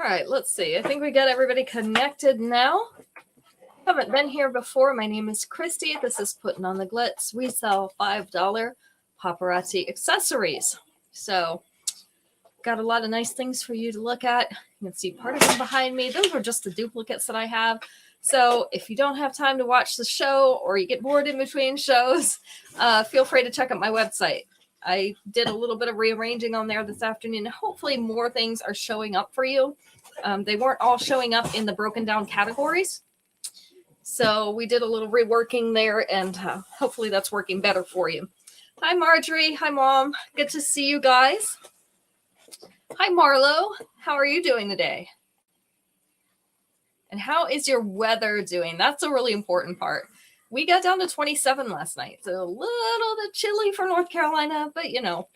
right, let's see. I think we got everybody connected now. Haven't been here before. My name is Christy. This is Putting on the Glitz. We sell $5 paparazzi accessories. So, got a lot of nice things for you to look at. You can see part of them behind me. Those are just the duplicates that I have. So, if you don't have time to watch the show or you get bored in between shows, feel free to check out my website. I did a little bit of rearranging on there this afternoon. Hopefully more things are showing up for you. They weren't all showing up in the broken down categories. So we did a little reworking there, and hopefully that's working better for you. Hi, Marjorie. Hi, Mom. Good to see you guys. Hi, Marlo. How are you doing today? And how is your weather doing? That's a really important part. We got down to 27 last night. So a little bit chilly for North Carolina, but you know.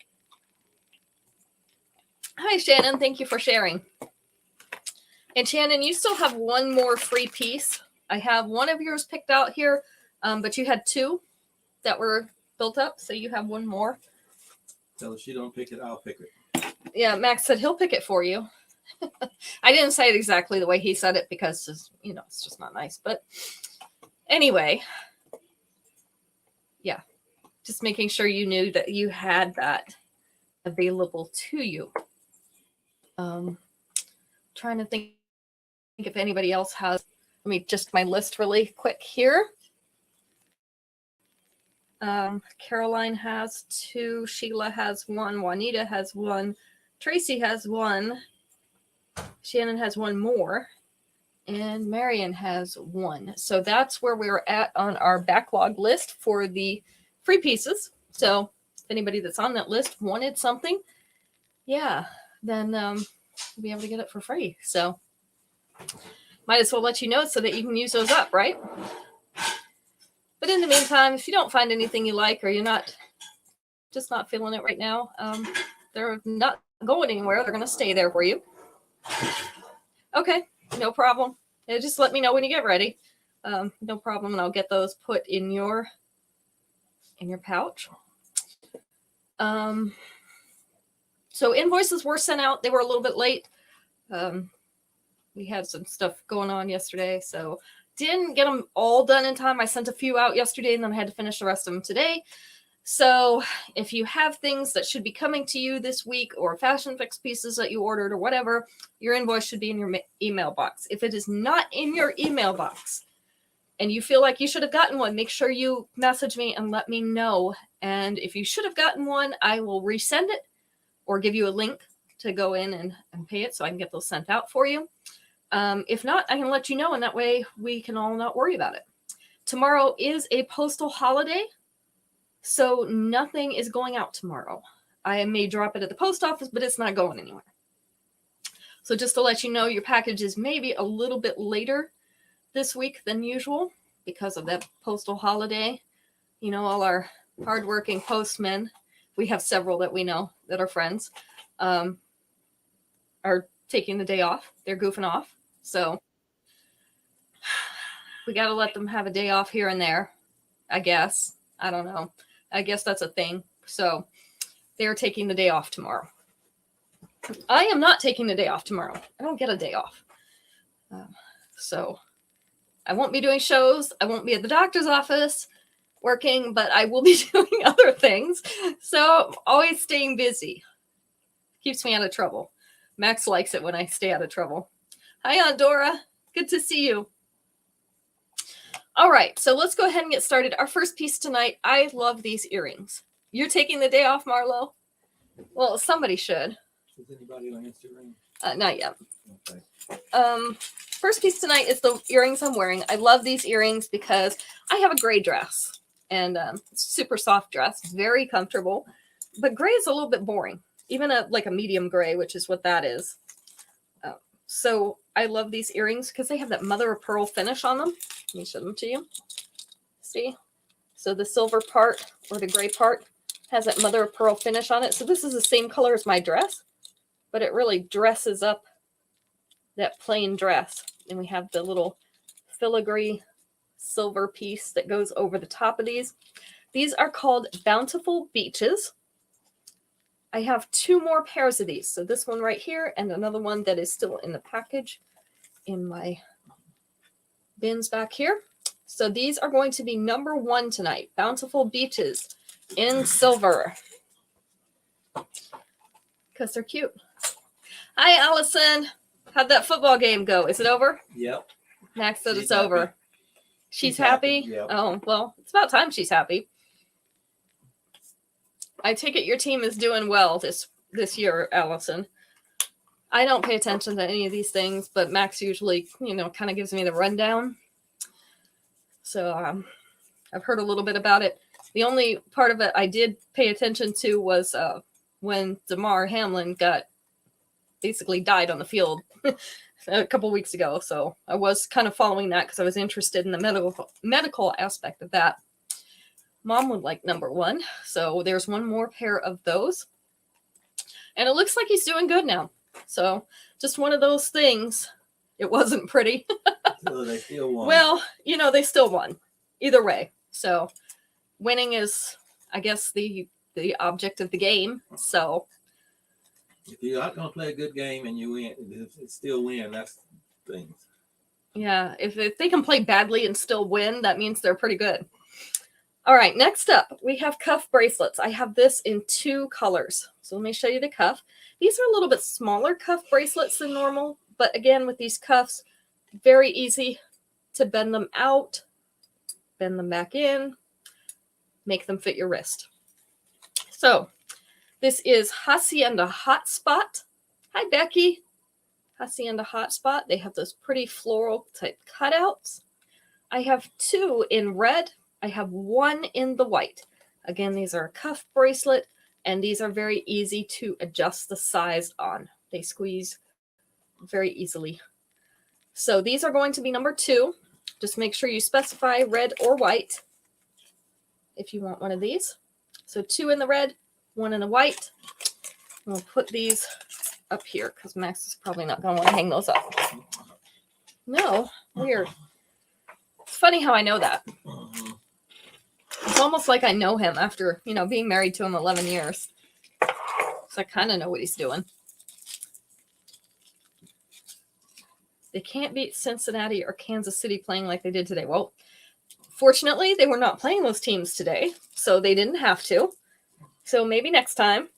Hi, Shannon. Thank you for sharing. And Shannon, you still have one more free piece. I have one of yours picked out here, but you had two that were built up, so you have one more. Tell her she don't pick it, I'll pick it. Yeah, Max said he'll pick it for you. I didn't say it exactly the way he said it because, you know, it's just not nice. But anyway, yeah, just making sure you knew that you had that available to you. Trying to think if anybody else has. Let me just my list really quick here. Caroline has two. Sheila has one. Juanita has one. Tracy has one. Shannon has one more. And Marion has one. So that's where we're at on our backlog list for the free pieces. So if anybody that's on that list wanted something, yeah, then we'll be able to get it for free. So might as well let you know so that you can use those up, right? But in the meantime, if you don't find anything you like or you're not feeling it right now, they're not going anywhere. They're going to stay there for you. Okay, no problem. Just let me know when you get ready. No problem, and I'll get those put in your pouch. So invoices were sent out. They were a little bit late. We had some stuff going on yesterday, so didn't get them all done in time. I sent a few out yesterday, and then I had to finish the rest of them today. So if you have things that should be coming to you this week or Fashion Fix pieces that you ordered or whatever, your invoice should be in your email box. If it is not in your email box and you feel like you should have gotten one, make sure you message me and let me know. And if you should have gotten one, I will resend it or give you a link to go in and pay it so I can get those sent out for you. If not, I can let you know, and that way we can all not worry about it. Tomorrow is a postal holiday, so nothing is going out tomorrow. I may drop it at the post office, but it's not going anywhere. So just to let you know, your packages may be a little bit later this week than usual because of that postal holiday. You know, all our hardworking postmen, we have several that we know that are friends, are taking the day off. They're goofing off. So we got to let them have a day off here and there, I guess. I don't know. I guess that's a thing. So they're taking the day off tomorrow. I am not taking the day off tomorrow. I don't get a day off. So I won't be doing shows. I won't be at the doctor's office working, but I will be doing other things. So always staying busy. Keeps me out of trouble. Max likes it when I stay out of trouble. Hi, Aunt Dora. Good to see you. All right, so let's go ahead and get started. Our first piece tonight, I love these earrings. You're taking the day off, Marlo? Well, somebody should. Is anybody on Instagram? Not yet. Okay. First piece tonight is the earrings I'm wearing. I love these earrings because I have a gray dress and super soft dress, very comfortable, but gray is a little bit boring. Even like a medium gray, which is what that is. So I love these earrings because they have that mother of pearl finish on them. Let me show them to you. See? So the silver part or the gray part has that mother of pearl finish on it. So this is the same color as my dress, but it really dresses up that plain dress. And we have the little filigree silver piece that goes over the top of these. These are called Bountiful Beaches. I have 2 more pairs of these. So this one right here and another one that is still in the package in my bins back here. So these are going to be number 1 tonight. Bountiful Beaches in silver. Because they're cute. Hi, Allison. How'd that football game go? Is it over? Yep. Max said She's it's over. happy. She's She's happy? happy, yep. Oh, well, it's about time she's happy. I take it your team is doing well this year, Allison. I don't pay attention to any of these things, but Max usually, kind of gives me the rundown. So I've heard a little bit about it. The only part of it I did pay attention to was when Damar Hamlin basically died on the field a couple weeks ago. So I was kind of following that because I was interested in the medical aspect of that. Mom would like number 1. So there's 1 more pair of those. And it looks like he's doing good now. So just one of those things. It wasn't pretty. So they still won. Well, they still won. Either way. So winning is, I guess, the object of the game. So if you're not going to play a good game and you win, it's still win. That's things. Yeah, if they can play badly and still win, that means they're pretty good. All right, next up, we have cuff bracelets. I have this in 2 colors. So let me show you the cuff. These are a little bit smaller cuff bracelets than normal, but again, with these cuffs, very easy to bend them out, bend them back in, make them fit your wrist. So this is Hacienda Hotspot. Hi, Becky. Hacienda Hotspot. They have those pretty floral type cutouts. I have 2 in red. I have 1 in the white. Again, these are a cuff bracelet, and these are very easy to adjust the size on. They squeeze very easily. So these are going to be number 2. Just make sure you specify red or white if you want one of these. So 2 in the red, 1 in the white. We'll put these up here because Max is probably not going to want to hang those up. No, weird. It's funny how I know that. It's almost like I know him after, being married to him 11 years. So I kind of know what he's doing. They can't beat Cincinnati or Kansas City playing like they did today. Well, fortunately, they were not playing those teams today, so they didn't have to. So maybe next time.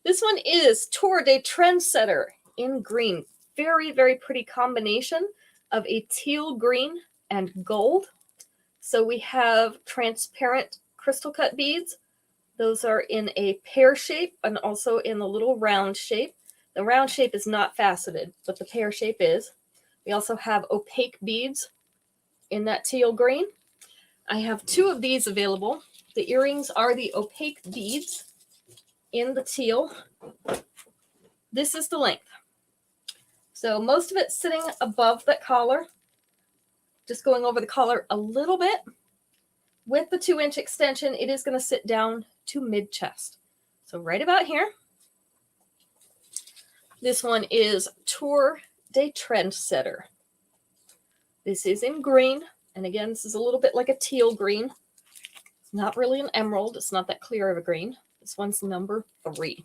This one is Tour de Trendsetter in green. Very, very pretty combination of a teal green and gold. So we have transparent crystal cut beads. Those are in a pear shape and also in the little round shape. The round shape is not faceted, but the pear shape is. We also have opaque beads in that teal green. I have 2 of these available. The earrings are the opaque beads in the teal. This is the length. So most of it's sitting above that collar. Just going over the collar a little bit. With the 2-inch extension, it is going to sit down to mid-chest. So right about here. This one is Tour de Trendsetter. This is in green. And again, this is a little bit like a teal green. It's not really an emerald. It's not that clear of a green. This one's number 3.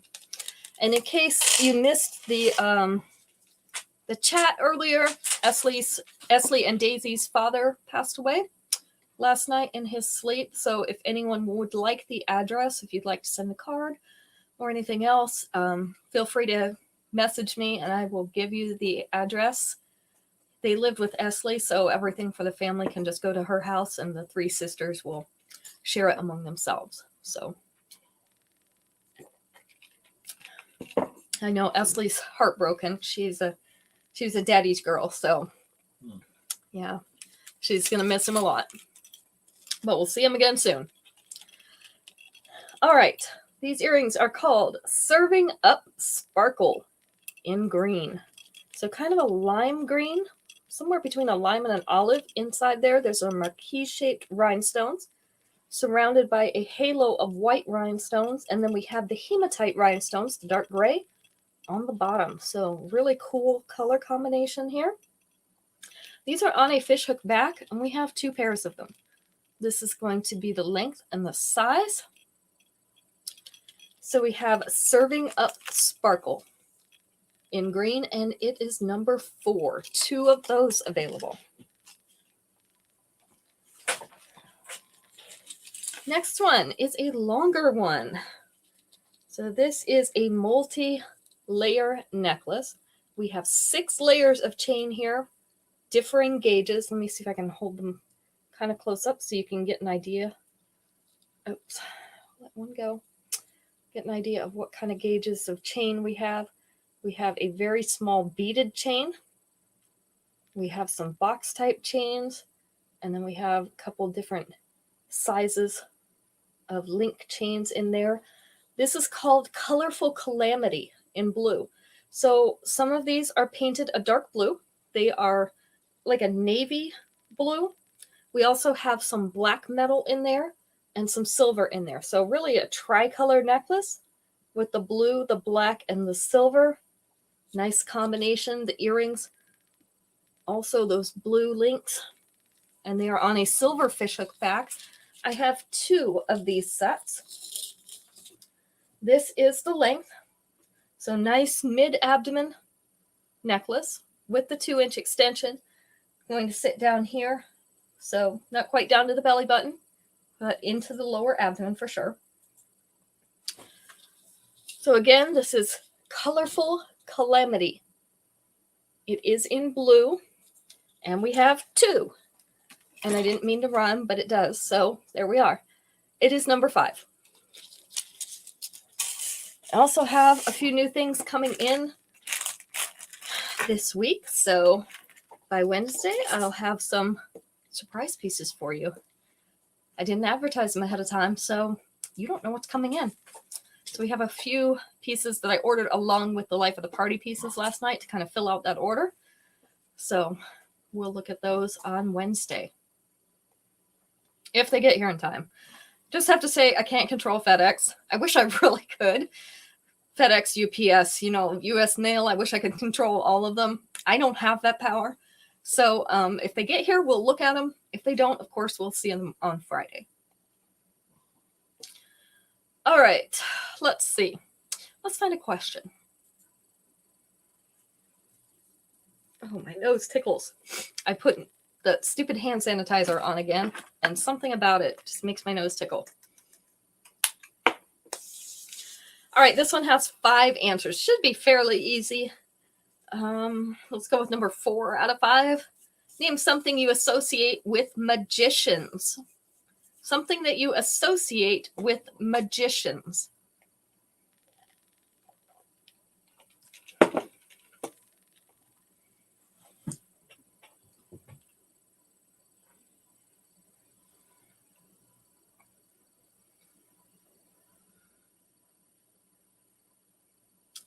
And in case you missed the chat earlier, Esley and Daisy's father passed away last night in his sleep. So if anyone would like the address, if you'd like to send a card or anything else, feel free to message me and I will give you the address. They lived with Esley, so everything for the family can just go to her house and the 3 sisters will share it among themselves. So I know Esley's heartbroken. She's a daddy's girl, so yeah, she's gonna miss him a lot. But we'll see him again soon. All right, these earrings are called Serving Up Sparkle in green. So kind of a lime green, somewhere between a lime and an olive. Inside there's a marquise-shaped rhinestones surrounded by a halo of white rhinestones, and then we have the hematite rhinestones, the dark gray, on the bottom. So really cool color combination here. These are on a fishhook back, and we have 2 pairs of them. This is going to be the length and the size. So we have Serving Up Sparkle in green, and it is number 4. 2 of those available. Next one is a longer one. So this is a multi-layer necklace. We have 6 layers of chain here, differing gauges. Let me see if I can hold them kind of close up so you can get an idea. Oops, let one go. Get an idea of what kind of gauges of chain we have. We have a very small beaded chain. We have some box type chains, and then we have a couple different sizes of link chains in there. This is called Colorful Calamity in blue. So some of these are painted a dark blue. They are like a navy blue. We also have some black metal in there and some silver in there. So really a tricolor necklace with the blue, the black, and the silver. Nice combination. The earrings, also those blue links, and they are on a silver fishhook back. I have 2 of these sets. This is the length. So nice mid-abdomen necklace with the 2-inch extension. I'm going to sit down here. So not quite down to the belly button, but into the lower abdomen for sure. So again, this is Colorful Calamity. It is in blue, and we have 2. And I didn't mean to rhyme, but it does. So there we are. It is number 5. I also have a few new things coming in this week. So by Wednesday, I'll have some surprise pieces for you. I didn't advertise them ahead of time, so you don't know what's coming in. So we have a few pieces that I ordered along with the Life of the Party pieces last night to kind of fill out that order. So we'll look at those on Wednesday, if they get here in time. Just have to say, I can't control FedEx. I wish I really could. FedEx, UPS, US Mail. I wish I could control all of them. I don't have that power. So if they get here, we'll look at them. If they don't, of course, we'll see them on Friday. All right, let's see. Let's find a question. Oh, my nose tickles. I put the stupid hand sanitizer on again, and something about it just makes my nose tickle. All right, this one has 5 answers. Should be fairly easy. Let's go with number 4 out of 5. Name something you associate with magicians. Something that you associate with magicians.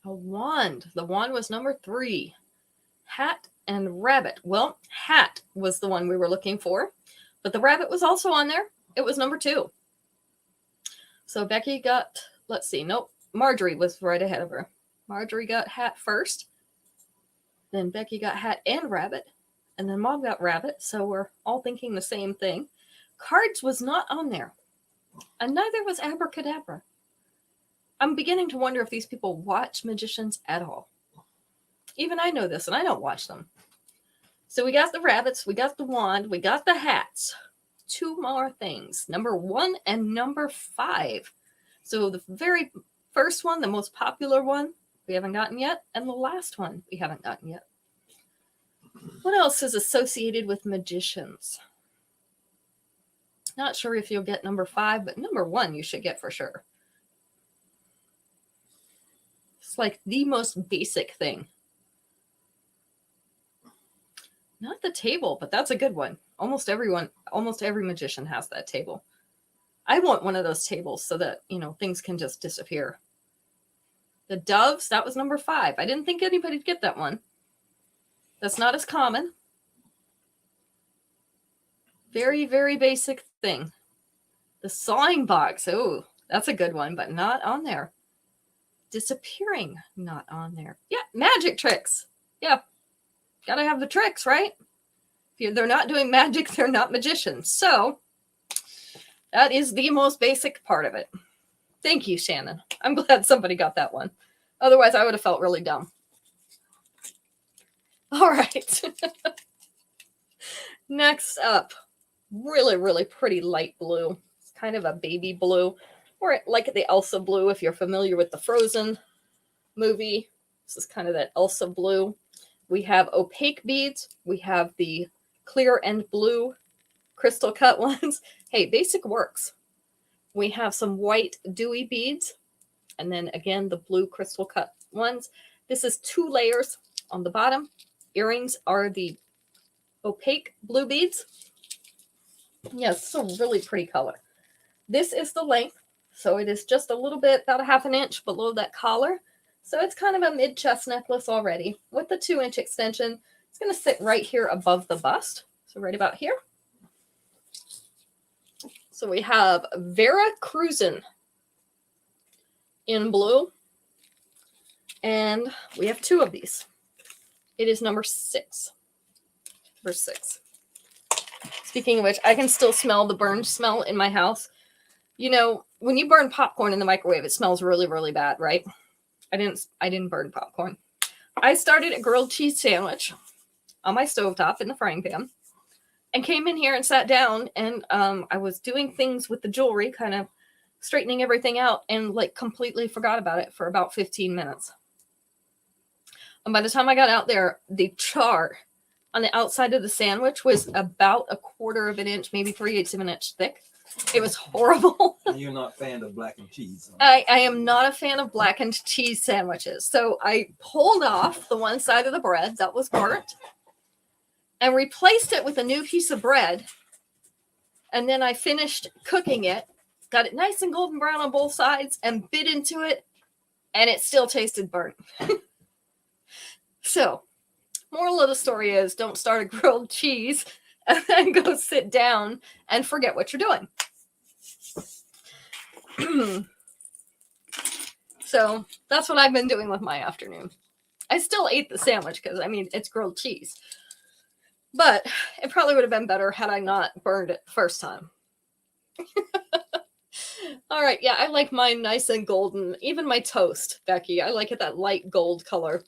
A wand. The wand was number 3. Hat and rabbit. Well, hat was the one we were looking for, but the rabbit was also on there. It was number 2. So Becky got, let's see, nope, Marjorie was right ahead of her. Marjorie got hat first. Then Becky got hat and rabbit. And then Mom got rabbit. So we're all thinking the same thing. Cards was not on there. And neither was abracadabra. I'm beginning to wonder if these people watch magicians at all. Even I know this, and I don't watch them. So we got the rabbits, we got the wand, we got the hats. 2 more things. Number 1 and number 5. So the very first one, the most popular one, we haven't gotten yet. And the last one, we haven't gotten yet. What else is associated with magicians? Not sure if you'll get number 5, but number 1 you should get for sure. It's like the most basic thing. Not the table, but that's a good one. Almost every magician has that table. I want one of those tables so that, things can just disappear. The doves, that was number 5. I didn't think anybody'd get that one. That's not as common. Very, very basic thing. The sawing box, oh, that's a good one, but not on there. Disappearing, not on there. Yeah, magic tricks. Yeah, gotta have the tricks, right? If they're not doing magic, they're not magicians. So that is the most basic part of it. Thank you, Shannon. I'm glad somebody got that one. Otherwise, I would have felt really dumb. All right. Next up, really, really pretty light blue. It's kind of a baby blue, or like the Elsa blue if you're familiar with the Frozen movie. This is kind of that Elsa blue. We have opaque beads. We have the clear and blue crystal cut ones. Hey, basic works. We have some white dewy beads. And then again, the blue crystal cut ones. This is 2 layers on the bottom. Earrings are the opaque blue beads. Yes, it's a really pretty color. This is the length. So it is just a little bit, about a half an inch below that collar. So it's kind of a mid-chest necklace already with the 2-inch extension. It's going to sit right here above the bust. So right about here. So we have Vera Cruzin in blue. And we have 2 of these. It is number 6. Number 6. Speaking of which, I can still smell the burned smell in my house. You know, when you burn popcorn in the microwave, it smells really, really bad, right? I didn't burn popcorn. I started a grilled cheese sandwich on my stovetop in the frying pan and came in here and sat down, and I was doing things with the jewelry, kind of straightening everything out, and like completely forgot about it for about 15 minutes. And by the time I got out there, the char on the outside of the sandwich was about 1/4 of an inch, maybe 3/8 of an inch thick. It was horrible. And you're not a fan of blackened cheese. I am not a fan of blackened cheese sandwiches. So I pulled off the one side of the bread that was burnt and replaced it with a new piece of bread. And then I finished cooking it, got it nice and golden brown on both sides, and bit into it, and it still tasted burnt. So, moral of the story is don't start a grilled cheese and then go sit down and forget what you're doing. So that's what I've been doing with my afternoon. I still ate the sandwich because, I mean, it's grilled cheese. But it probably would have been better had I not burned it the first time. All right, yeah, I like mine nice and golden. Even my toast, Becky, I like it that light gold color.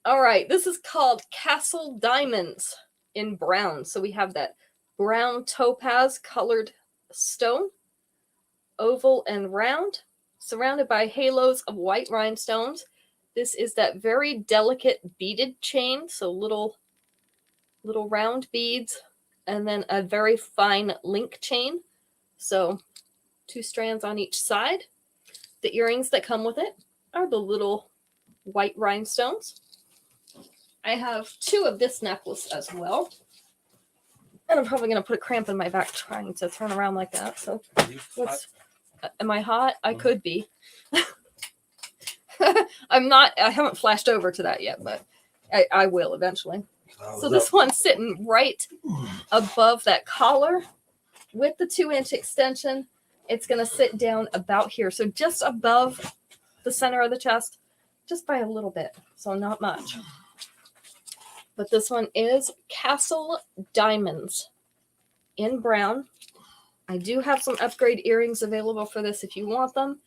All right, this is called Castle Diamonds in brown. So we have that brown topaz colored stone, oval and round, surrounded by halos of white rhinestones. This is that very delicate beaded chain, so little round beads, and then a very fine link chain. So 2 strands on each side. The earrings that come with it are the little white rhinestones. I have 2 of this necklace as well. And I'm probably going to put a cramp in my back trying to turn around like that. So am I hot? I could be. I'm not. I haven't flashed over to that yet, but I will eventually. So this one's sitting right above that collar with the 2-inch extension. It's going to sit down about here. So just above the center of the chest, just by a little bit. So not much. But this one is Castle Diamonds in brown. I do have some upgrade earrings available for this if you want them.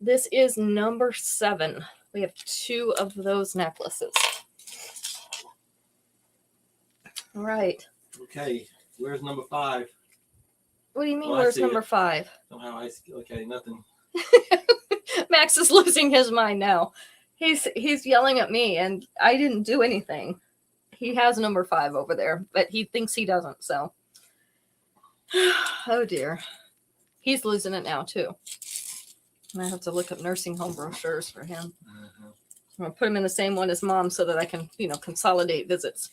This is number 7. We have 2 of those necklaces. All right. Okay, where's number 5? What do you mean, where's number 5? Somehow okay, nothing. Max is losing his mind now. He's yelling at me, and I didn't do anything. He has number 5 over there, but he thinks he doesn't, so. Oh, dear. He's losing it now, too. I have to look up nursing home brochures for him. Mm-hmm. I'm going to put him in the same one as Mom so that I can, consolidate visits.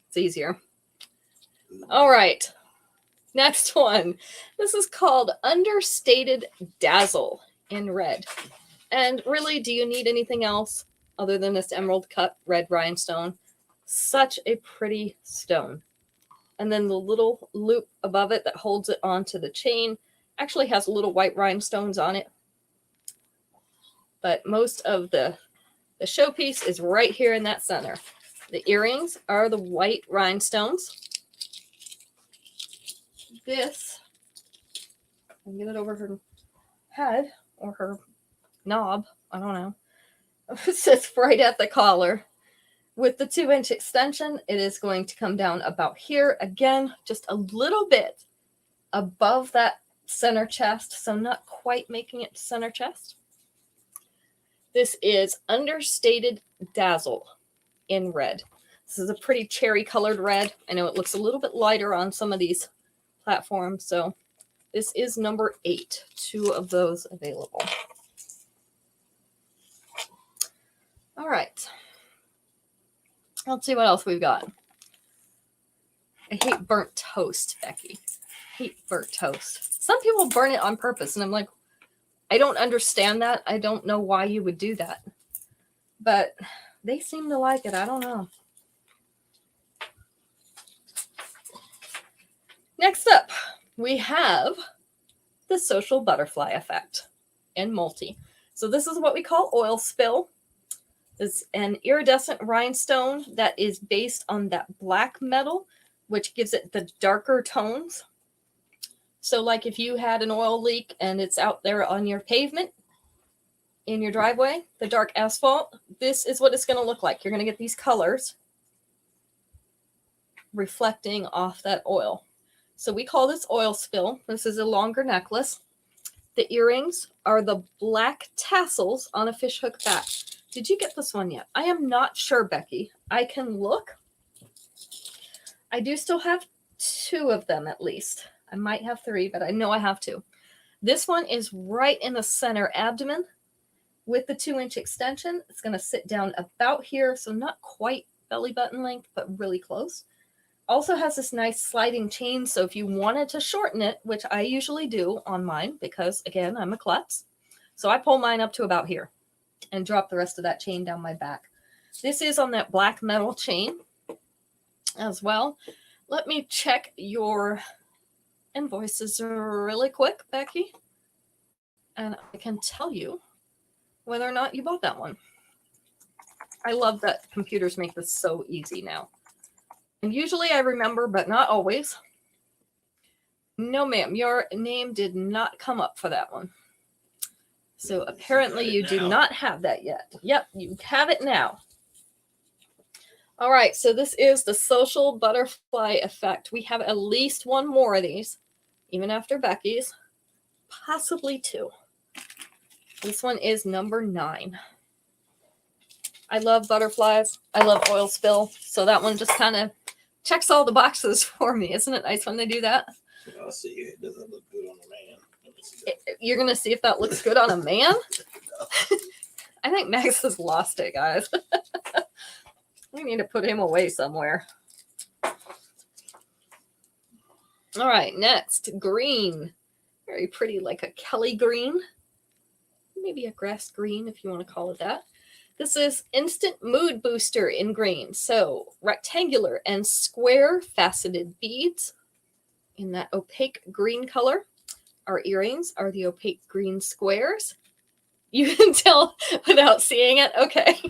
It's easier. All right. Next one. This is called Understated Dazzle in red. And really, do you need anything else other than this emerald cut red rhinestone? Such a pretty stone. And then the little loop above it that holds it onto the chain actually has little white rhinestones on it. But most of the showpiece is right here in that center. The earrings are the white rhinestones. This and get it over her head or her knob. I don't know. It sits right at the collar. With the 2-inch extension, it is going to come down about here. Again, just a little bit above that center chest, so not quite making it to center chest. This is Understated Dazzle in red. This is a pretty cherry colored red. I know it looks a little bit lighter on some of these platforms, so this is number 8. 2 of those available. All right. Let's see what else we've got. I hate burnt toast, Becky. I hate burnt toast. Some people burn it on purpose, and I'm like, I don't understand that. I don't know why you would do that. But they seem to like it. I don't know. Next up, we have the social butterfly effect in multi. So this is what we call oil spill. It's an iridescent rhinestone that is based on that black metal, which gives it the darker tones. So like if you had an oil leak and it's out there on your pavement in your driveway, the dark asphalt, this is what it's going to look like. You're going to get these colors reflecting off that oil. So we call this oil spill. This is a longer necklace. The earrings are the black tassels on a fishhook back. Did you get this one yet? I am not sure, Becky. I can look. I do still have 2 of them at least. I might have 3, but I know I have 2. This one is right in the center abdomen with the 2-inch extension. It's going to sit down about here, so not quite belly button length, but really close. Also has this nice sliding chain, so if you wanted to shorten it, which I usually do on mine because, again, I'm a klutz, so I pull mine up to about here and drop the rest of that chain down my back. This is on that black metal chain as well. Let me check your invoices really quick, Becky, and I can tell you whether or not you bought that one. I love that computers make this so easy now. And usually I remember, but not always. No, ma'am, your name did not come up for that one. So apparently you do not have that yet. Yep, you have it now. All right, so this is the social butterfly effect. We have at least 1 more of these, even after Becky's, possibly 2. This one is number 9. I love butterflies. I love oil spill. So that one just kind of checks all the boxes for me. Isn't it nice when they do that? I'll see. It doesn't look good on a man. You're going to see if that looks good on a man? I think Max has lost it, guys. We need to put him away somewhere. All right, next, green. Very pretty, like a Kelly green. Maybe a grass green, if you want to call it that. This is Instant Mood Booster in green. So rectangular and square faceted beads in that opaque green color. Our earrings are the opaque green squares. You can tell without seeing it. Okay.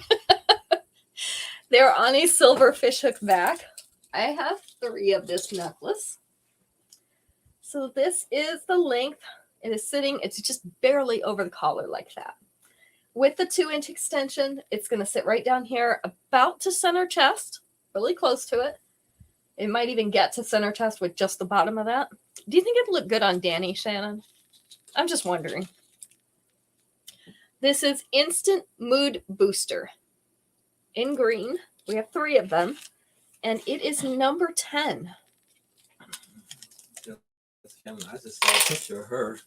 They're on a silver fishhook back. I have 3 of this necklace. So this is the length. It is sitting, it's just barely over the collar like that. With the 2-inch extension, it's going to sit right down here, about to center chest, really close to it. It might even get to center chest with just the bottom of that. Do you think it'd look good on Danny, Shannon? I'm just wondering. This is Instant Mood Booster in green. We have 3 of them, and it is number 10. I just saw a picture of her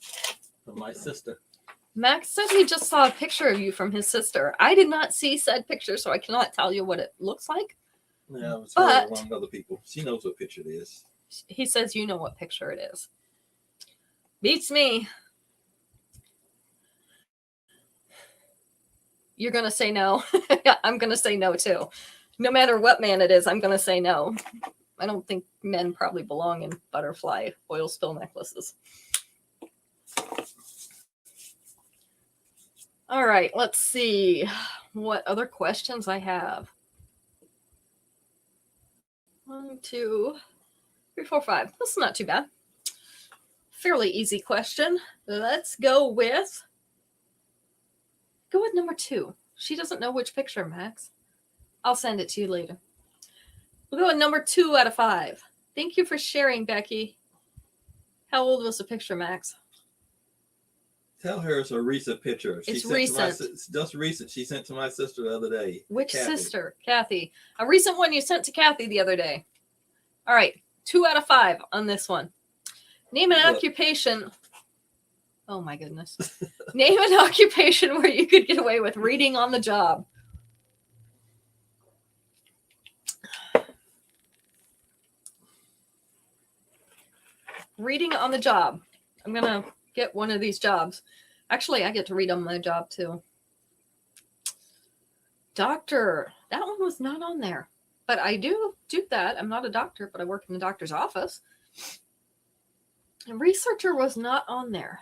from my sister. Max said he just saw a picture of you from his sister. I did not see said picture, so I cannot tell you what it looks like. Yeah, it was her among other people. She knows what picture it is. He says you know what picture it is. Beats me. You're going to say no. Yeah, I'm going to say no too. No matter what man it is, I'm going to say no. I don't think men probably belong in butterfly oil spill necklaces. All right, let's see what other questions I have. 1, 2, 3, 4, 5. This is not too bad. fairly easy question. Let's go with number 2. She doesn't know which picture, Max. I'll send it to you later. We'll go with number 2 out of 5. Thank you for sharing, Becky. How old was the picture, Max? Tell her it's a recent picture. It's recent. Just recent. She sent to my sister the other day. Which Kathy. sister? Kathy. A recent one you sent to Kathy the other day. All right. 2 out of 5 on this one. Name an occupation. Oh, my goodness. Name an occupation where you could get away with reading on the job. Reading on the job. I'm going to get one of these jobs. Actually, I get to read on my job, too. Doctor. That one was not on there. But I do that. I'm not a doctor, but I work in the doctor's office. And researcher was not on there.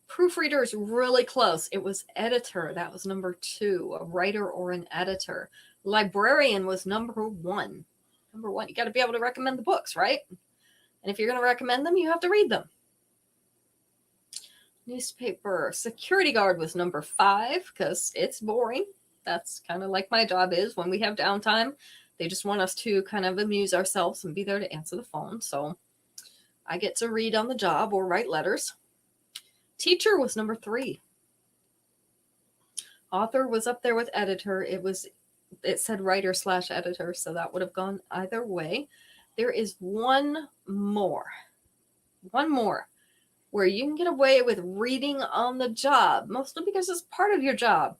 Proofreader is really close. It was editor. That was number 2. A writer or an editor. Librarian was number 1. Number 1. You got to be able to recommend the books, right? And if you're going to recommend them, you have to read them. Newspaper. Security guard was number 5 because it's boring. That's kind of like my job is when we have downtime. They just want us to kind of amuse ourselves and be there to answer the phone. So I get to read on the job or write letters. Teacher was number 3. Author was up there with editor. It said writer / editor, so that would have gone either way. There is one more where you can get away with reading on the job, mostly because it's part of your job.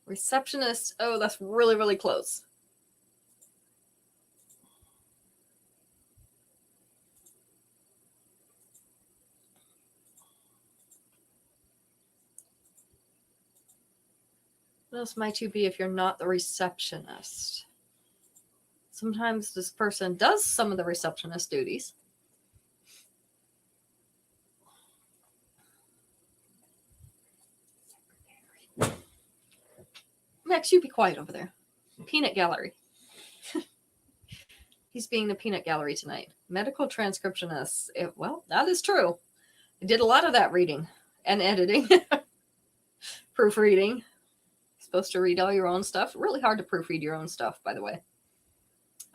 Receptionist. Oh, that's really, really close. What else might you be if you're not the receptionist? Sometimes this person does some of the receptionist duties. Max, you be quiet over there. Peanut gallery. He's being the peanut gallery tonight. Medical transcriptionist. Well, that is true. I did a lot of that reading and editing. Proofreading. Supposed to read all your own stuff. Really hard to proofread your own stuff, by the way.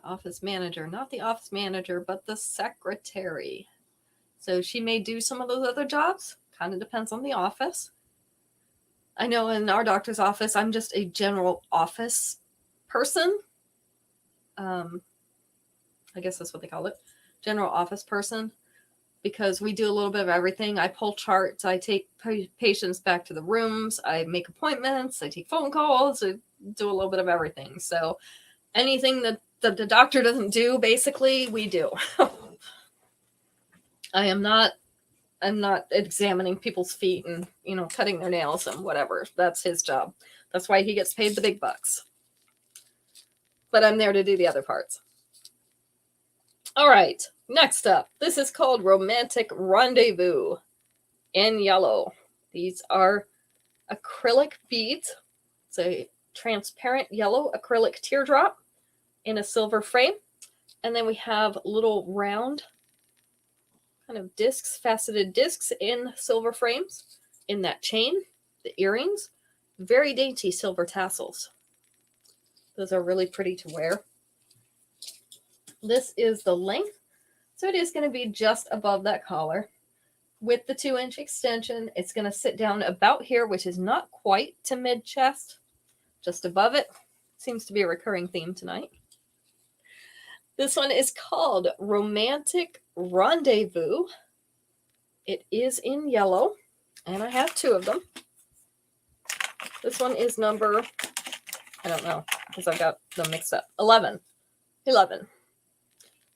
Office manager. Not the office manager, but the secretary. So she may do some of those other jobs. Kind of depends on the office. I know in our doctor's office, I'm just a general office person. I guess that's what they call it. General office person. Because we do a little bit of everything. I pull charts. I take patients back to the rooms. I make appointments. I take phone calls. I do a little bit of everything. So anything that the doctor doesn't do, basically, we do. I'm not examining people's feet and, cutting their nails and whatever. That's his job. That's why he gets paid the big bucks. But I'm there to do the other parts. All right. Next up, this is called Romantic Rendezvous in yellow. These are acrylic beads. It's a transparent yellow acrylic teardrop in a silver frame. And then we have little round kind of discs, faceted discs in silver frames in that chain, the earrings, very dainty silver tassels. Those are really pretty to wear. This is the length. So it is going to be just above that collar. With the 2-inch extension, it's going to sit down about here, which is not quite to mid-chest, just above it. Seems to be a recurring theme tonight. This one is called Romantic Rendezvous. It is in yellow, and I have 2 of them. This one is number, I don't know, because I've got them mixed up. 11.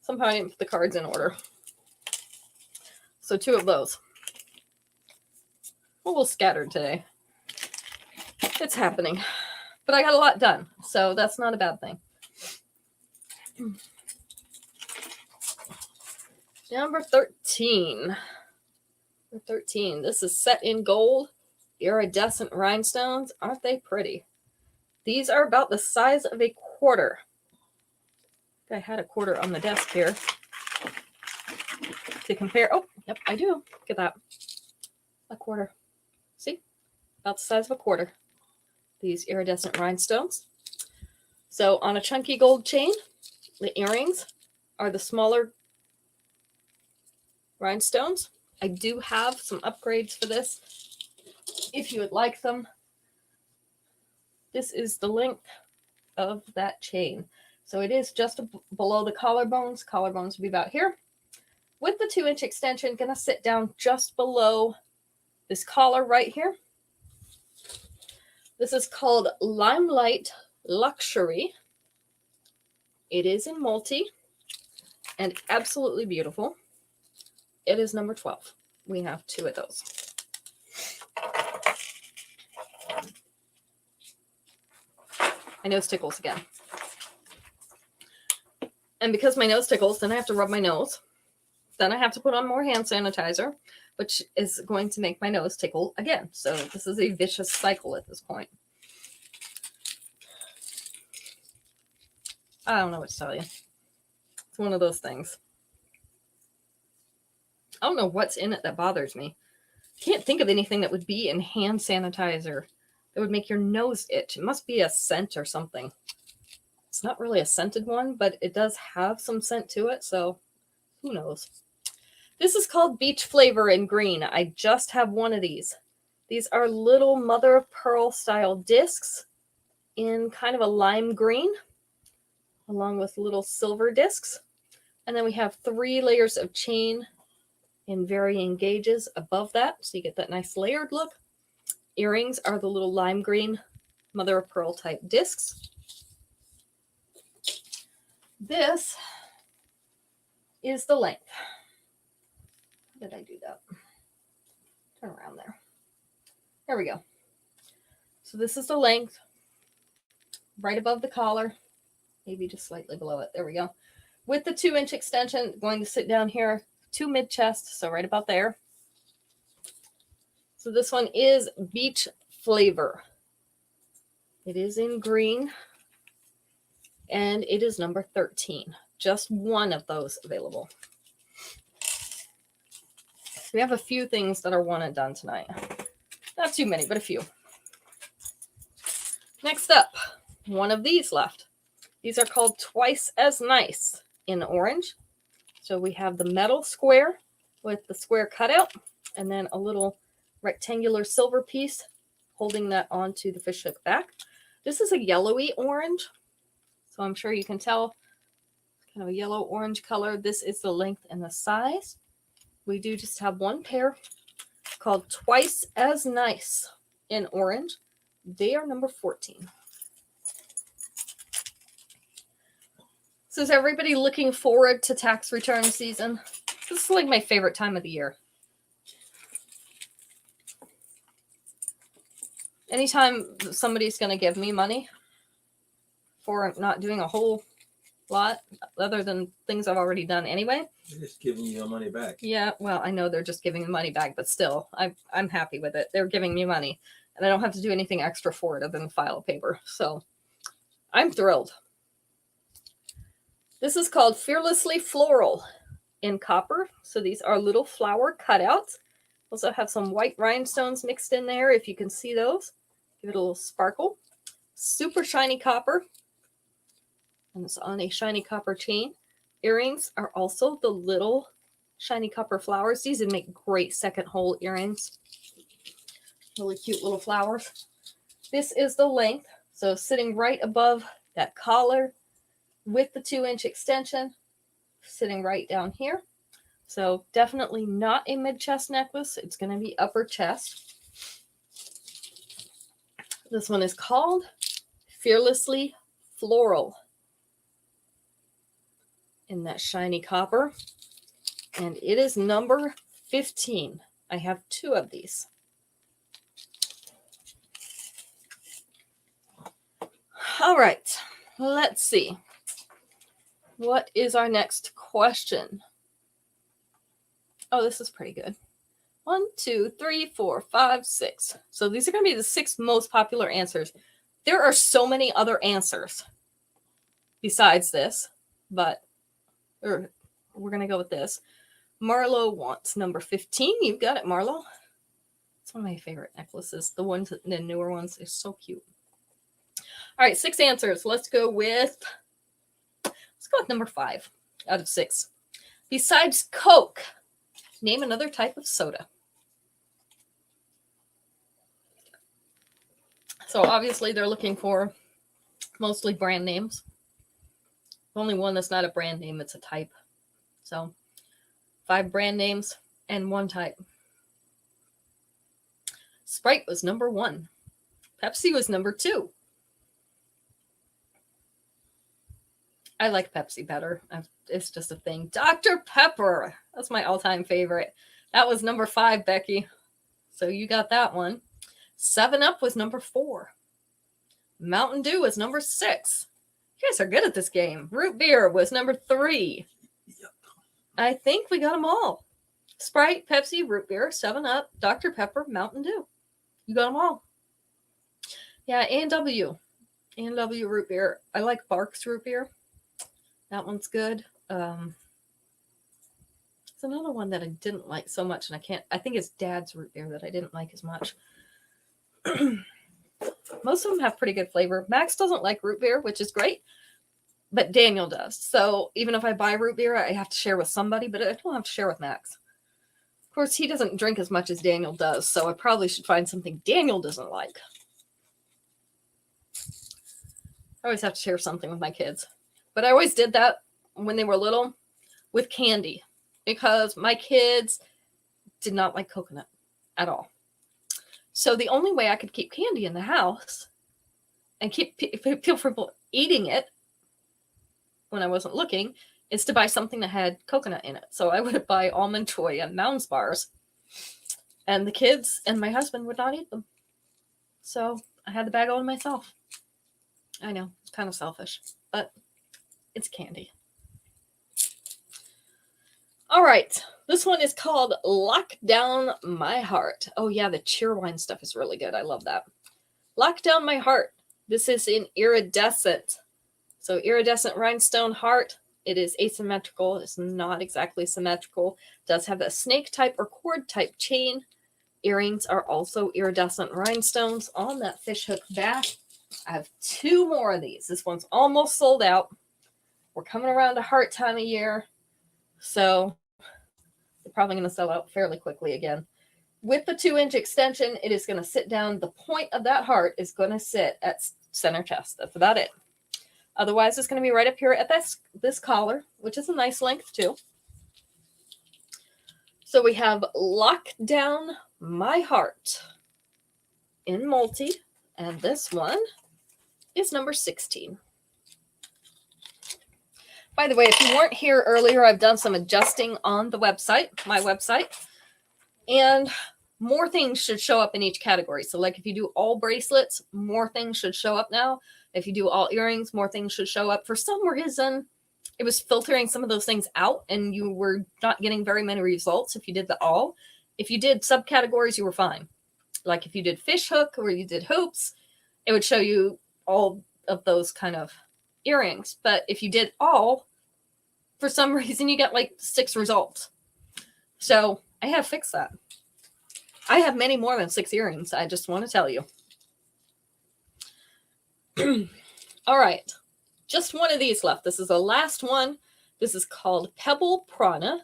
Somehow I didn't put the cards in order. So 2 of those. A little scattered today. It's happening. But I got a lot done, so that's not a bad thing. Number 13. This is set in gold. Iridescent rhinestones. Aren't they pretty? These are about the size of a quarter. I had a quarter on the desk here to compare. Oh, yep, I do. Look at that. A quarter. See? About the size of a quarter. These iridescent rhinestones. So on a chunky gold chain, the earrings are the smaller rhinestones. I do have some upgrades for this if you would like them. This is the length of that chain. So it is just below the collarbones. Collarbones will be about here. With the 2-inch extension, gonna sit down just below this collar right here. This is called Limelight Luxury. It is in multi and absolutely beautiful. It is number 12. We have 2 of those. My nose tickles again. And because my nose tickles, then I have to rub my nose. Then I have to put on more hand sanitizer, which is going to make my nose tickle again. So this is a vicious cycle at this point. I don't know what to tell you. It's one of those things. I don't know what's in it that bothers me. Can't think of anything that would be in hand sanitizer that would make your nose itch. It must be a scent or something. It's not really a scented one, but it does have some scent to it, so who knows. This is called Beach Flavor in green. I just have one of these. These are little mother of pearl style discs in kind of a lime green, along with little silver discs. And then we have 3 layers of chain in varying gauges above that, so you get that nice layered look. Earrings are the little lime green mother of pearl type discs. This is the length. How did I do that? Turn around there. There we go. So this is the length, right above the collar, maybe just slightly below it. There we go. With the 2-inch extension, going to sit down here to mid-chest, so right about there. So this one is Beach Flavor. It is in green, and it is number 13. Just one of those available. So we have a few things that are one and done tonight. Not too many, but a few. Next up, one of these left. These are called Twice as Nice in orange. So we have the metal square with the square cutout, and then a little rectangular silver piece holding that onto the fish hook back. This is a yellowy orange, so I'm sure you can tell, kind of a yellow orange color. This is the length and the size. We do just have one pair called Twice as Nice in orange. They are number 14. So is everybody looking forward to tax return season? This is like my favorite time of the year. Anytime somebody's going to give me money for not doing a whole lot other than things I've already done anyway. They're just giving you your money back. Yeah, well, I know they're just giving the money back, but still, I'm happy with it. They're giving me money, and I don't have to do anything extra for it other than file a paper. So I'm thrilled. This is called Fearlessly Floral in copper. So these are little flower cutouts. Also have some white rhinestones mixed in there, if you can see those. Give it a little sparkle. Super shiny copper. And it's on a shiny copper chain. Earrings are also the little shiny copper flowers. These would make great second hole earrings. Really cute little flowers. This is the length. So sitting right above that collar with the 2-inch extension, sitting right down here. So definitely not a mid-chest necklace. It's going to be upper chest. This one is called Fearlessly Floral in that shiny copper. And it is number 15. I have 2 of these. All right, let's see. What is our next question? Oh, this is pretty good. 1, 2, 3, 4, 5, 6. So these are going to be the 6 most popular answers. There are so many other answers besides this but we're going to go with this. Marlo wants number 15. You've got it, Marlo. It's one of my favorite necklaces. The ones, the newer ones, is so cute. All right, 6 answers. Let's go with number 5 out of 6. Besides Coke, name another type of soda. So obviously they're looking for mostly brand names. The only one that's not a brand name, it's a type. So 5 brand names and 1 type. Sprite was number 1. Pepsi was number 2. I like Pepsi better. It's just a thing. Dr. Pepper. That's my all-time favorite. That was number 5, Becky. So you got that one. 7-Up was number 4. Mountain Dew was number 6. You guys are good at this game. Root beer was number 3. I think we got them all. Sprite, Pepsi, root beer, 7-Up, Dr. Pepper, Mountain Dew. You got them all. Yeah, A&W. A&W root beer. I like Barks root beer. That one's good. It's another one that I didn't like so much, and I think it's Dad's root beer that I didn't like as much. Most of them have pretty good flavor. Max doesn't like root beer, which is great, but Daniel does. So even if I buy root beer, I have to share with somebody, but I don't have to share with Max. Of course, he doesn't drink as much as Daniel does, so I probably should find something Daniel doesn't like. I always have to share something with my kids. But I always did that when they were little with candy because my kids did not like coconut at all. So the only way I could keep candy in the house and feel from eating it when I wasn't looking is to buy something that had coconut in it. So I would buy Almond Joy and Mounds bars, and the kids and my husband would not eat them. So I had the bag all to myself. I know, it's kind of selfish, but it's candy. All right. This one is called Lock Down My Heart. Oh, yeah. The Cheerwine stuff is really good. I love that. Lock Down My Heart. This is in iridescent. So iridescent rhinestone heart. It is asymmetrical. It's not exactly symmetrical. It does have a snake type or cord type chain. Earrings are also iridescent rhinestones on that fishhook back. I have 2 more of these. This one's almost sold out. We're coming around to heart time of year, so they're probably going to sell out fairly quickly again. With the 2-inch extension, it is going to sit down. The point of that heart is going to sit at center chest. That's about it. Otherwise, it's going to be right up here at this collar, which is a nice length too. So we have Lock Down My Heart in multi, and this one is number 16. By the way, if you weren't here earlier, I've done some adjusting on the website, my website, and more things should show up in each category. So like if you do all bracelets, more things should show up now. If you do all earrings, more things should show up. For some reason, it was filtering some of those things out and you were not getting very many results if you did the all. If you did subcategories, you were fine. Like if you did fish hook or you did hoops, it would show you all of those kind of earrings. But if you did all, for some reason you get like 6 results. So I have fixed that. I have many more than 6 earrings. I just want to tell you. All right. Just one of these left. This is the last one. This is called Pebble Prana.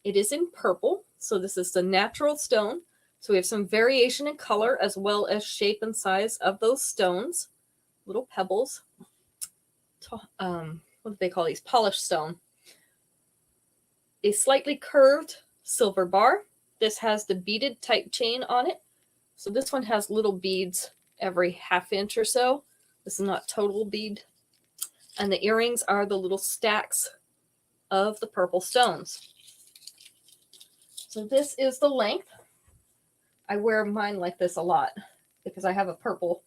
It is in purple. So this is the natural stone. So we have some variation in color as well as shape and size of those stones. Little pebbles. What do they call these? Polished stone. A slightly curved silver bar. This has the beaded type chain on it. So this one has little beads every ½ inch or so. This is not total bead. And the earrings are the little stacks of the purple stones. So this is the length. I wear mine like this a lot because I have a purple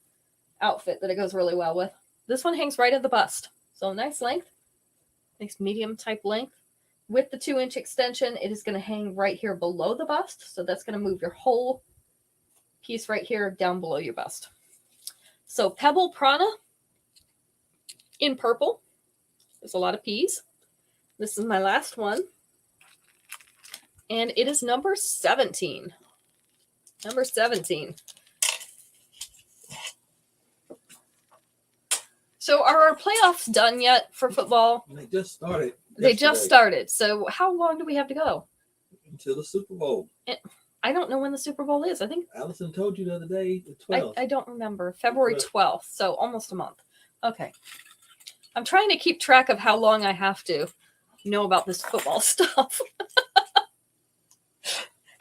outfit that it goes really well with. This one hangs right at the bust. So nice length, nice medium type length. With the 2-inch extension, it is going to hang right here below the bust. So that's going to move your whole piece right here down below your bust. So Pebble Prana in purple. There's a lot of P's. This is my last one. And it is number 17. Number 17. So are our playoffs done yet for football? They just started. They just yesterday started. So how long do we have to go? until the Super Bowl. I don't know when the Super Bowl is. I think Allison told you the other day, the 12th. I don't remember. February 12th. So almost a month. Okay. I'm trying to keep track of how long I have to know about this football stuff.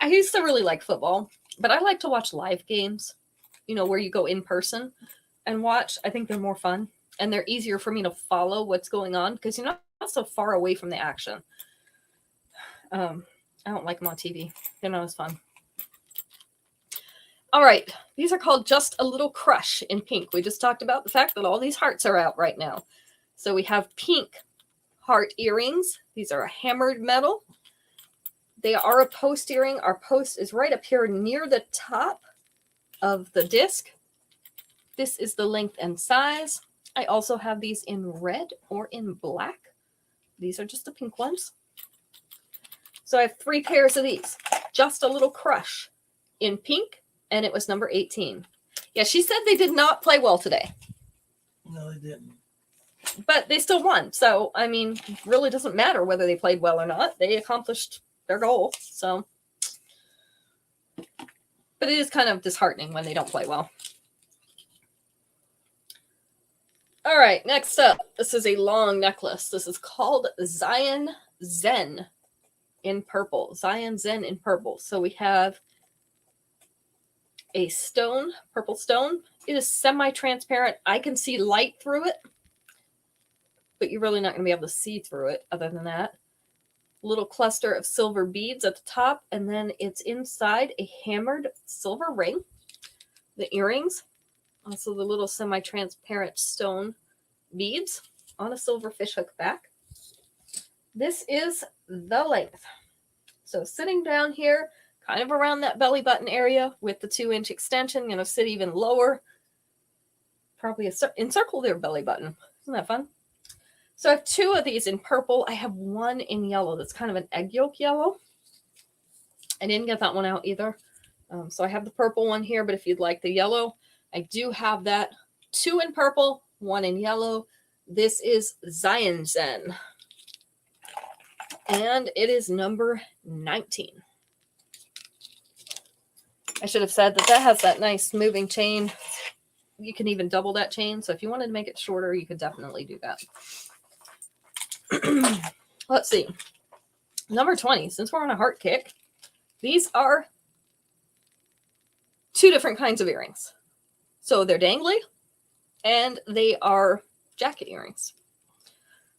I used to really like football, but I like to watch live games, you know, where you go in person and watch. I think they're more fun and they're easier for me to follow what's going on because you're not so far away from the action. I don't like them on TV. They're not as fun. All right. These are called Just a Little Crush in pink. We just talked about the fact that all these hearts are out right now. So we have pink heart earrings. These are a hammered metal. They are a post earring. Our post is right up here near the top of the disc. This is the length and size. I also have these in red or in black. These are just the pink ones. So I have 3 pairs of these. Just a Little Crush in pink, and it was number 18. Yeah, she said they did not play well today. No, they didn't. But they still won. So, I mean, it really doesn't matter whether they played well or not. They accomplished their goal. So, but it is kind of disheartening when they don't play well. All right, next up. This is a long necklace. This is called Zion Zen in purple. Zion Zen in purple. So we have a stone, purple stone. It is semi-transparent. I can see light through it, but you're really not going to be able to see through it other than that. Little cluster of silver beads at the top, and then it's inside a hammered silver ring. The earrings, also the little semi-transparent stone beads on a silver fishhook back. This is the length. So sitting down here, kind of around that belly button area with the 2-inch extension, you know, sit even lower. Probably encircle their belly button. Isn't that fun? So I have 2 of these in purple. I have 1 in yellow. That's kind of an egg yolk yellow. I didn't get that one out either. So I have the purple one here, but if you'd like the yellow, I do have that. 2 in purple, 1 in yellow. This is Zion Zen. And it is number 19. I should have said that has that nice moving chain. You can even double that chain. So if you wanted to make it shorter, you could definitely do that. Let's see. Number 20, since we're on a heart kick, these are 2 different kinds of earrings. So they're dangly and they are jacket earrings.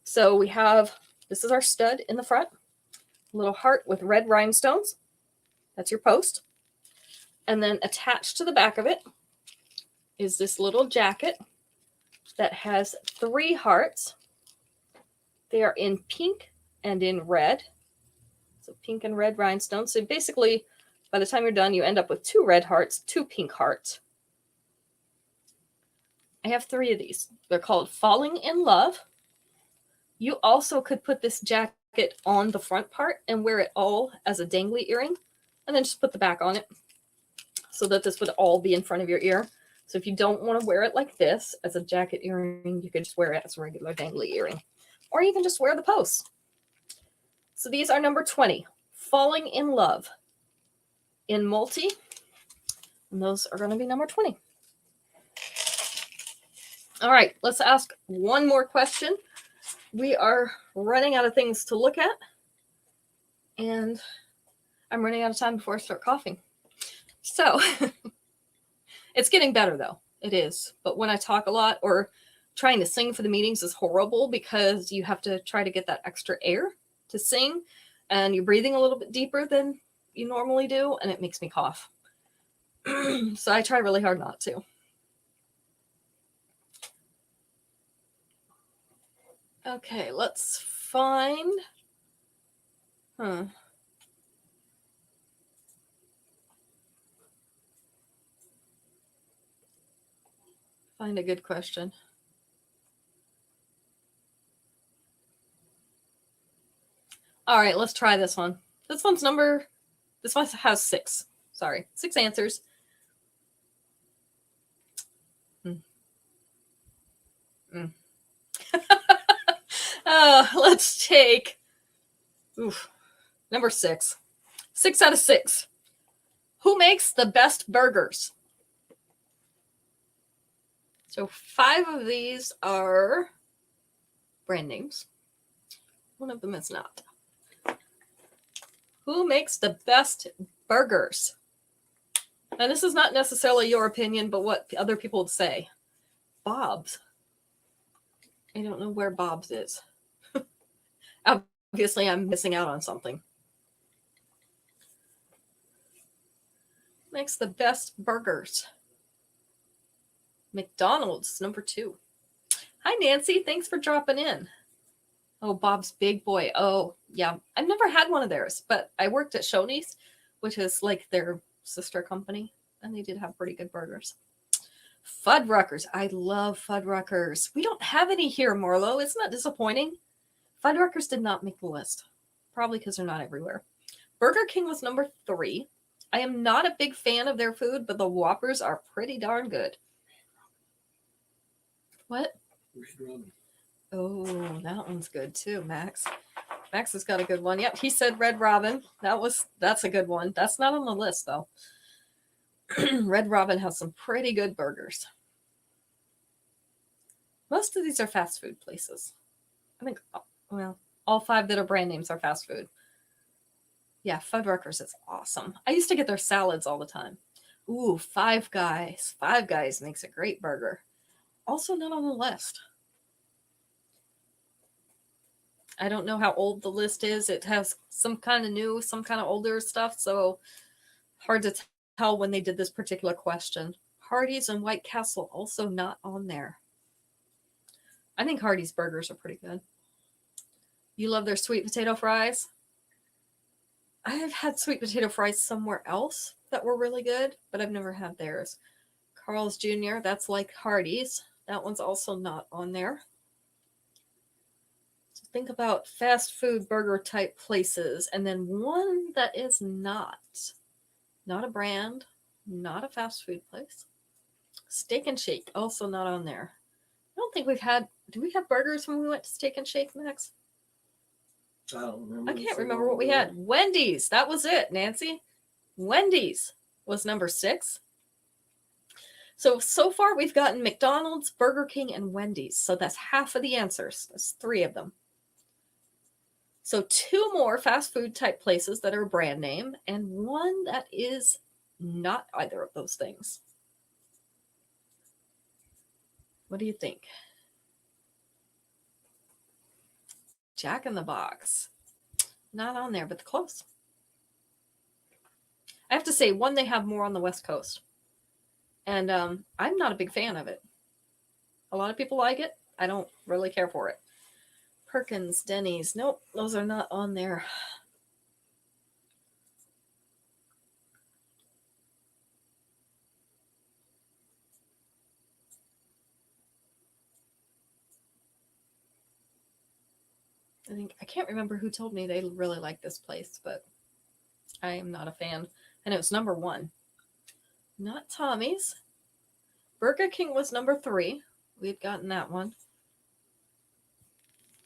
So we have, this is our stud in the front, a little heart with red rhinestones. That's your post. And then attached to the back of it is this little jacket that has 3 hearts. They are in pink and in red. So pink and red rhinestones. So basically, by the time you're done, you end up with 2 red hearts, 2 pink hearts. I have 3 of these. They're called Falling in Love. You also could put this jacket on the front part and wear it all as a dangly earring, and then just put the back on it so that this would all be in front of your ear. So if you don't want to wear it like this as a jacket earring, you could just wear it as a regular dangly earring. Or you can just wear the post. So these are number 20, Falling in Love in multi. And those are going to be number 20. All right, let's ask one more question. We are running out of things to look at. And I'm running out of time before I start coughing. So it's getting better, though. It is. But when I talk a lot or trying to sing for the meetings is horrible because you have to try to get that extra air to sing. And you're breathing a little bit deeper than you normally do. And it makes me cough. So I try really hard not to. Okay, let's find. Find a good question. All right, let's try this one. This one has 6. Sorry, 6 answers. Let's take number 6. 6 out of 6. Who makes the best burgers? So 5 of these are brand names. One of them is not. Who makes the best burgers? And this is not necessarily your opinion, but what other people would say. Bob's. I don't know where Bob's is. Obviously, I'm missing out on something. Makes the best burgers? McDonald's, number 2. Hi, Nancy. Thanks for dropping in. Oh, Bob's Big Boy. Oh, yeah. I've never had one of theirs, but I worked at Shoney's, which is like their sister company, and they did have pretty good burgers. Fuddruckers. I love Fuddruckers. We don't have any here, Marlo. Isn't that disappointing? Fuddruckers did not make the list, probably because they're not everywhere. Burger King was number 3. I am not a big fan of their food, but the Whoppers are pretty darn good. What? Red Robin. Oh, that one's good too, Max. Max has got a good one. Yep, he said Red Robin. That's a good one. That's not on the list though. Red Robin has some pretty good burgers. Most of these are fast food places. I think, well, all 5 that are brand names are fast food. Yeah, Fuddruckers is awesome. I used to get their salads all the time. Ooh, Five Guys. Five Guys makes a great burger. Also not on the list. I don't know how old the list is. It has some kind of new, some kind of older stuff, so hard to tell when they did this particular question. Hardee's and White Castle also not on there. I think Hardee's burgers are pretty good. You love their sweet potato fries? I've had sweet potato fries somewhere else that were really good, but I've never had theirs. Carl's Jr., that's like Hardee's. That one's also not on there. So think about fast food burger type places, and then one that is not a brand, not a fast food place. Steak and Shake, also not on there. I don't think do we have burgers when we went to Steak and Shake, Max? I don't remember. I can't remember what we had. Wendy's, that was it, Nancy. Wendy's was number 6. So far we've gotten McDonald's, Burger King, and Wendy's. So that's half of the answers. That's 3 of them. So 2 more fast food type places that are brand name, and 1 that is not either of those things. What do you think? Jack in the Box. Not on there, but close. I have to say, 1 they have more on the West Coast. And I'm not a big fan of it. A lot of people like it. I don't really care for it. Perkins, Denny's. Nope, those are not on there. I can't remember who told me they really like this place, but I am not a fan. And it was number 1. Not Tommy's. Burger King was number 3. We had gotten that one.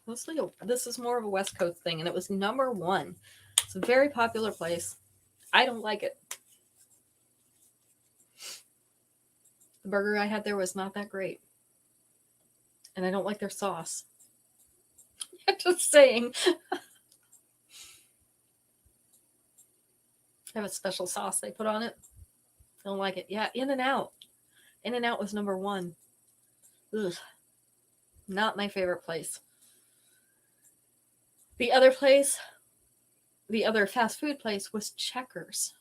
Mostly, this is more of a West Coast thing, and it was number 1. It's a very popular place. I don't like it. The burger I had there was not that great. And I don't like their sauce. I'm just saying. I have a special sauce they put on it. Don't like it. Yeah, In-N-Out. In-N-Out was number 1. Ugh. Not my favorite place. The other fast food place was Checkers.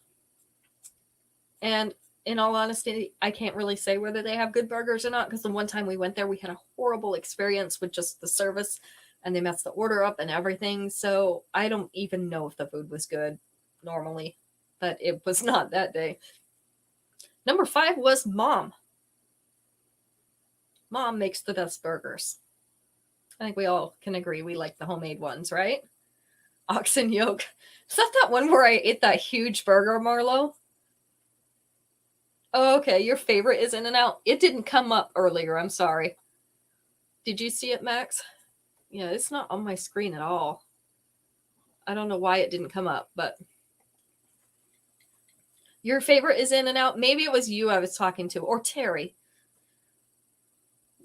And in all honesty, I can't really say whether they have good burgers or not, because the one time we went there, we had a horrible experience with just the service, and they messed the order up and everything. So I don't even know if the food was good normally, but it was not that day. Number 5 was Mom. Mom makes the best burgers. I think we all can agree we like the homemade ones, right? Oxen yoke. Is that one where I ate that huge burger, Marlo? Oh, okay. Your favorite is In-N-Out. It didn't come up earlier. I'm sorry. Did you see it, Max? Yeah, it's not on my screen at all. I don't know why it didn't come up, but your favorite is In-N-Out. Maybe it was you I was talking to, or Terry.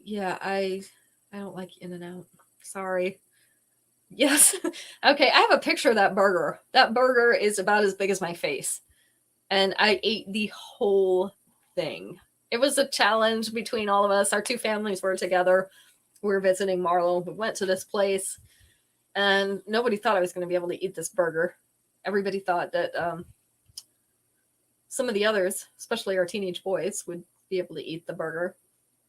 Yeah, I don't like In-N-Out. Sorry. Yes. Okay, I have a picture of that burger. That burger is about as big as my face. And I ate the whole thing. It was a challenge between all of us. Our two families were together. We were visiting Marlo. We went to this place, and nobody thought I was going to be able to eat this burger. Everybody thought that some of the others, especially our teenage boys, would be able to eat the burger.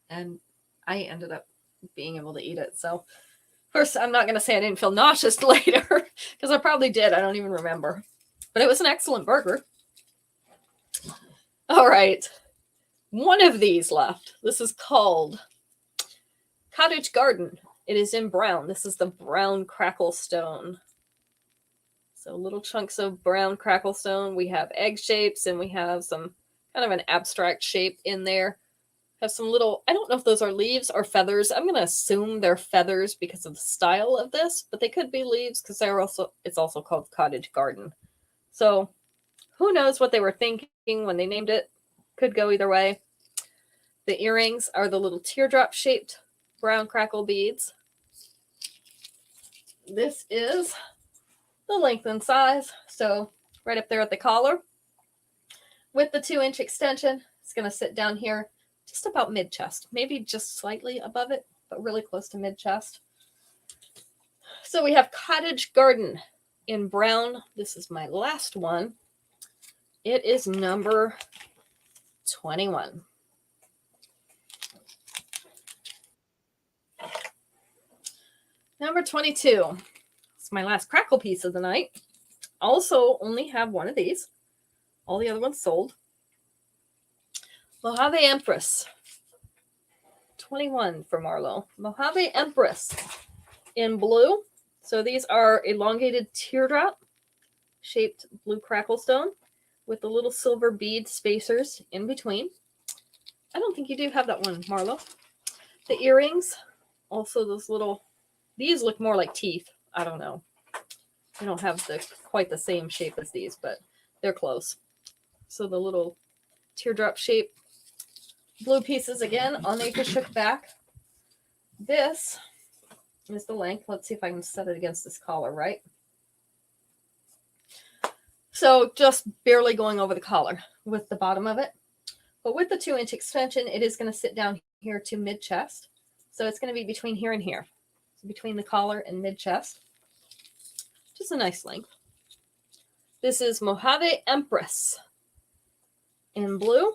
And I ended up being able to eat it. So, of course, I'm not going to say I didn't feel nauseous later, because I probably did. I don't even remember. But it was an excellent burger. All right. One of these left. This is called Cottage Garden. It is in brown. This is the brown crackle stone. So little chunks of brown crackle stone. We have egg shapes, and we have some kind of an abstract shape in there. Have some little, I don't know if those are leaves or feathers. I'm going to assume they're feathers because of the style of this, but they could be leaves because it's also called Cottage Garden. So who knows what they were thinking when they named it. Could go either way. The earrings are the little teardrop shaped brown crackle beads. This is the length and size. So right up there at the collar. With the 2-inch extension, it's going to sit down here just about mid-chest. Maybe just slightly above it, but really close to mid-chest. So we have Cottage Garden in brown. This is my last one. It is number 21. Number 22. It's my last crackle piece of the night. Also only have one of these. All the other ones sold. Mojave Empress. 21 for Marlo. Mojave Empress in blue. So these are elongated teardrop shaped blue crackle stone with the little silver bead spacers in between. I don't think you do have that one, Marlo. The earrings, also those little, these look more like teeth. I don't know. They don't have quite the same shape as these, but they're close. So the little teardrop shape blue pieces again on the shook back. This is the length. Let's see if I can set it against this collar, right? So just barely going over the collar with the bottom of it. But with the 2-inch extension, it is going to sit down here to mid-chest. So it's going to be between here and here. So between the collar and mid-chest. Just a nice length. This is Mojave Empress in blue.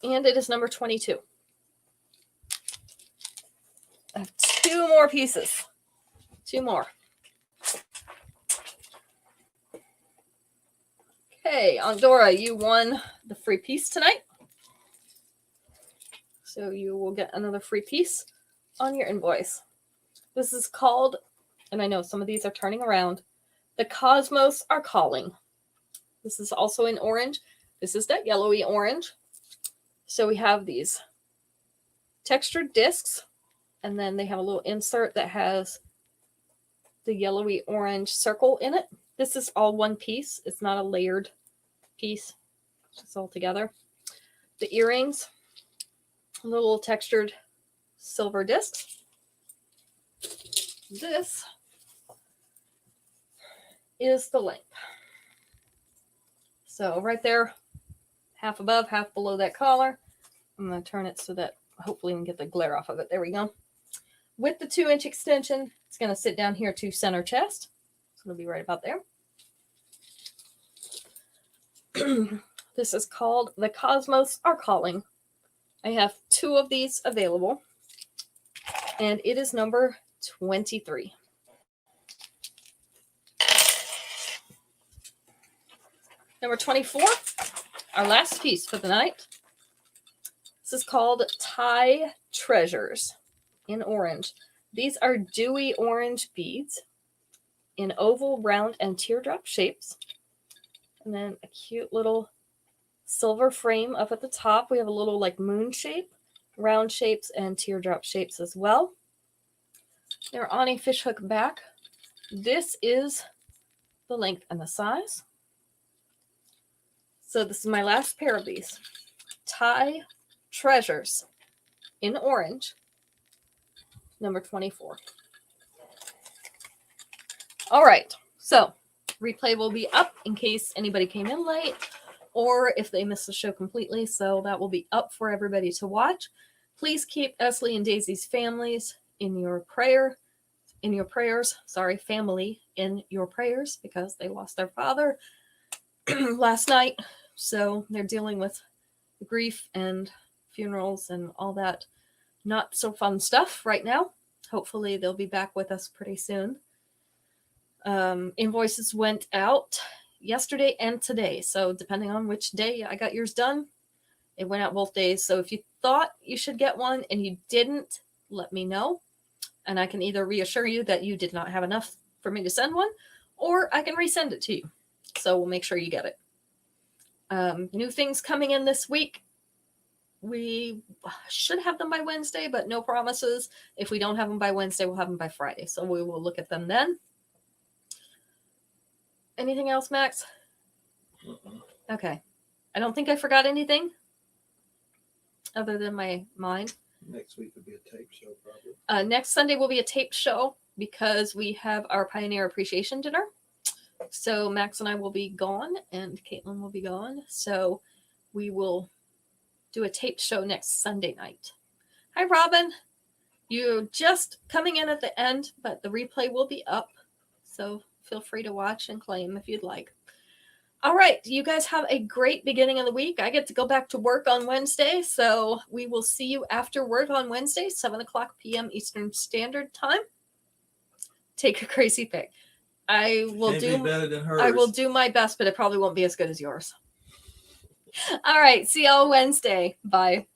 And it is number 22. I have 2 more pieces. 2 more. Okay, Andorra, you won the free piece tonight. So you will get another free piece on your invoice. This is called, and I know some of these are turning around, The Cosmos Are Calling. This is also in orange. This is that yellowy orange. So we have these textured discs, and then they have a little insert that has the yellowy orange circle in it. This is all one piece. It's not a layered piece. It's just all together. The earrings, little textured silver discs. This is the length. So right there, half above, half below that collar. I'm going to turn it so that hopefully we can get the glare off of it. There we go. With the 2-inch extension, it's going to sit down here to center chest. So it'll be right about there. This is called The Cosmos Are Calling. I have 2 of these available. And it is number 23. Number 24, our last piece for the night. This is called Thai Treasures in orange. These are dewy orange beads. in oval, round, and teardrop shapes. And then a cute little silver frame up at the top. We have a little like moon shape, round shapes, and teardrop shapes as well. They're on a fishhook back. This is the length and the size. So this is my last pair of these. Thai Treasures in orange, number 24. All right, so replay will be up in case anybody came in late or if they missed the show completely. So that will be up for everybody to watch. Please keep Esley and Daisy's families in your prayers, family in your prayers, because they lost their father last night. So they're dealing with grief and funerals and all that not so fun stuff right now. Hopefully they'll be back with us pretty soon. Invoices went out yesterday and today. So depending on which day I got yours done, it went out both days. So if you thought you should get one and you didn't, let me know. And I can either reassure you that you did not have enough for me to send one, or I can resend it to you. So we'll make sure you get it. New things coming in this week. We should have them by Wednesday, but no promises. If we don't have them by Wednesday, we'll have them by Friday. So we will look at them then. Anything else, Max? Okay. I don't think I forgot anything other than my mind. Next week will be a tape show, probably. Next Sunday will be a tape show because we have our Pioneer Appreciation Dinner. So Max and I will be gone and Caitlin will be gone. So we will do a tape show next Sunday night. Hi, Robin. You're just coming in at the end, but the replay will be up. So feel free to watch and claim if you'd like. All right. You guys have a great beginning of the week. I get to go back to work on Wednesday. So we will see you after work on Wednesday, 7:00 p.m. Eastern Standard Time. Take a crazy pick. I will do my best, but it probably won't be as good as yours. All right. See y'all Wednesday. Bye.